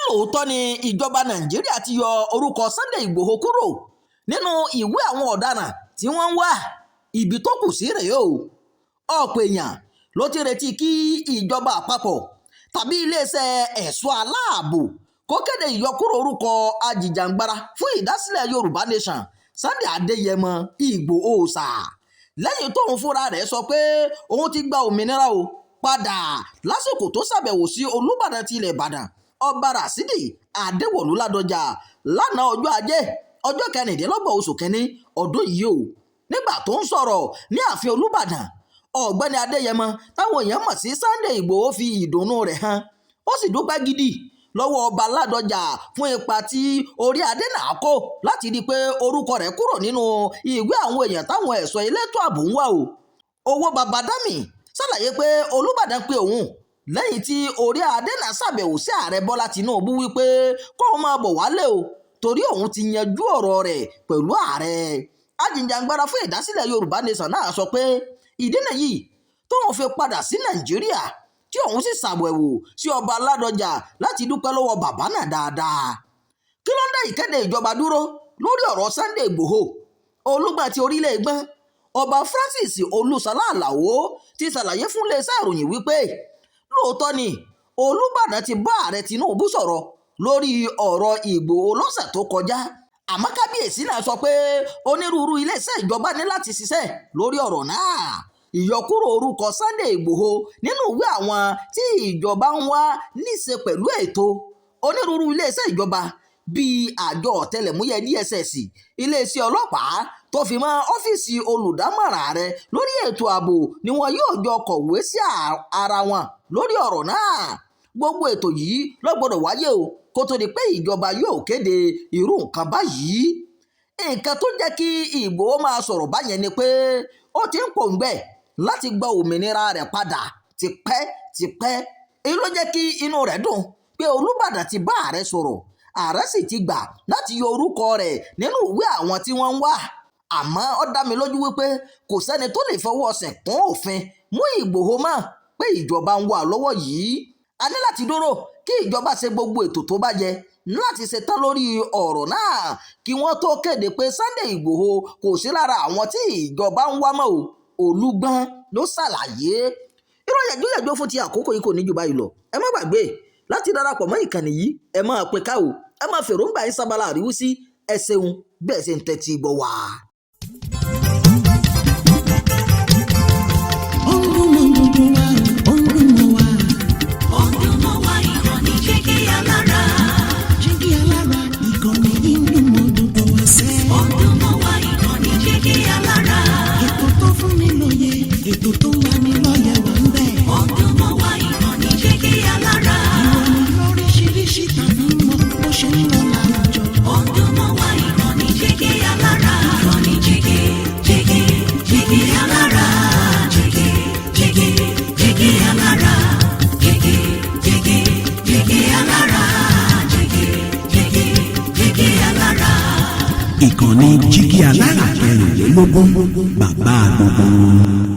lóòótọ́ ni ìjọba Nàìjíríà ti yọ orúkọ Sunday Ìgbòho kúrò nínú ìwé àwọn ọ̀daràn tí wọ́n ń wá. Ibi tó kù sí rèé o. Ọ̀pọ̀ èèyàn ló ti retí kí ìjọba àpapọ̀ tàbí iléeṣẹ́ ẹ̀ṣọ́ aláàbò kó kéde ìyọkúrò orúkọ ajìjàǹgbara fún ìdásílẹ̀ Yorùbá Nation Sunday Adéyẹmọ Ìgbòho Òòṣà lẹ́yìn tóun fúnra rẹ̀ sọ pé òun ti gba òmìnira o padà lásìkò tó ṣàbẹ̀wò sí Olúbàdàn ti ilẹ̀ Ìbàdàn Ọba Ràṣídì Adéwọ̀lú Ládọjà lánàá ọjọ́ Ajé ọjọ́ 26 oṣù kínní ọdún yìí o. Nígbà tó ń sọ̀rọ̀ ní ààfin Olúbàdàn, ọ̀gbẹ́ni Adéyẹmọ táwọn èèyàn mọ̀ sí Sunday Ìgbòho fi ìdùnnú rẹ̀ hàn. Ó sì dúpẹ́ gidi lọ́wọ́ Ọba Ládọjà fún ipa tí orí adé náà kó láti rí i pé orúkọ rẹ̀ kúrò nínú ìwé àwọn èèyàn táwọn ẹ̀ṣọ́ elétò ààbò ń wá o. Owó Baba Dami ṣàlàyé pé Olúbàdàn pé òun lẹ́yìn tí orí adé náà ṣàbẹ̀wò sí ààrẹ Bọ́lá Tinubu wípé kóun máa bọ̀ wálé o torí òun ti yanjú ọ̀rọ̀ rẹ̀ pẹ̀lú ààrẹ. Ajìjàǹgbara fún ìdásílẹ̀ Yorùbá Nation náà sọ pé ìdí nìyí tóun fi padà sí Nàìjíríà tí òun sì ṣàbẹ̀wò sí Ọba Ládọjà láti dúpẹ́ lọ́wọ́ bàbá náà dáadáa. Kí ló ń dá ìkéde ìjọba dúró lórí ọ̀rọ̀ Sunday Ìgbòho? Olúgbọ́n ti orílẹ̀ Ẹ̀gbọ́n Ọba Francis Olúṣọlá Àlàó ti ṣàlàyé fún iléeṣẹ́ ìròyìn wípé lóòótọ́ ni Olúbàdàn ti bá ààrẹ Tinubu sọ̀rọ̀ lórí ọ̀rọ̀ Ìgbòho lọ́sẹ̀ tó kọjá, àmọ́ kábíyèsí náà sọ pé onírúurú iléeṣẹ́ ìjọba ní láti ṣiṣẹ́ lórí ọ̀rọ̀ náà. Ìyọkúrò orúkọ Sunday Ìgbòho nínú ìwé àwọn tí ìjọba ń wá níṣe pẹ̀lú ètò onírúurú iléeṣẹ́ ìjọba bíi àjọ ọ̀tẹlẹ̀múyẹ́ DSS, iléeṣẹ́ ọlọ́pàá tó fi mọ́ ọ́fíìsì olùdámọ̀ràn ààrẹ lórí ètò ààbò ni wọn yóò jọ kọ̀wé sí ara wọn lórí ọ̀rọ̀ náà. Gbogbo ètò yìí ló gbọ́dọ̀ wáyé o kó tó di pé ìjọba yóò kéde irú nǹkan báyìí. Nǹkan tó jẹ́ kí Ìgbòho máa sọ̀rọ̀ báyẹn ni pé ó ti ń pòǹgbẹ láti gba òmìnira rẹ̀ padà tipẹ́. Èyí ló jẹ́ kí inú rẹ̀ dùn pé Olúbàdàn ti bá ààrẹ sọ̀rọ̀, ààrẹ sì ti gbà láti yọ orúkọ rẹ̀ nínú ìwé àwọn tí wọ́n ń wá. Àmọ́ ó dá mi lójú wípé kò sẹ́ni tó lè fọwọ́ ṣìnkún òfin mú Ìgbòho mọ́ pé ìjọba ń wà lọ́wọ́ yìí. A ní láti dúró kí ìjọba ṣe gbogbo ètò tó bá yẹ láti ṣe tán lórí ọ̀rọ̀ náà kí wọ́n tó kéde pé Sunday Ìgbòho kò sí lára àwọn tí ìjọba ń wá mọ́ o. Olúgbọ́n ló ṣàlàyé. Ìròyìn yàjóyàjó fún ti àkókò yìí kò ní jù báyìí lọ. Ẹ má gbàgbé láti darapọ̀ mọ́ ìkànnì yìí, ẹ máa pín ká o, ẹ máa fèròǹgbà yín sábàlá àríwísí. Ẹ ṣeun bẹ́ẹ̀ ṣe ń tẹ́tí gbọ́ wá. Ètò tó wà ní lọ́yẹ̀ wà ń bẹ̀. Ọdún mọ́ wá ìkànnì Jígí Alára. Ìròyìn lóríṣiríṣi tàbí mọ́ bó ṣe ń lọ láwùjọ. Ọdún mọ́ wá ìkànnì Jígí Alára. Ìkànnì Jígí Alára. Jígí Alára. Jígí Alára. Jígí Alára. Ìkànnì Jígí Alára 24 bàbá gbogbo.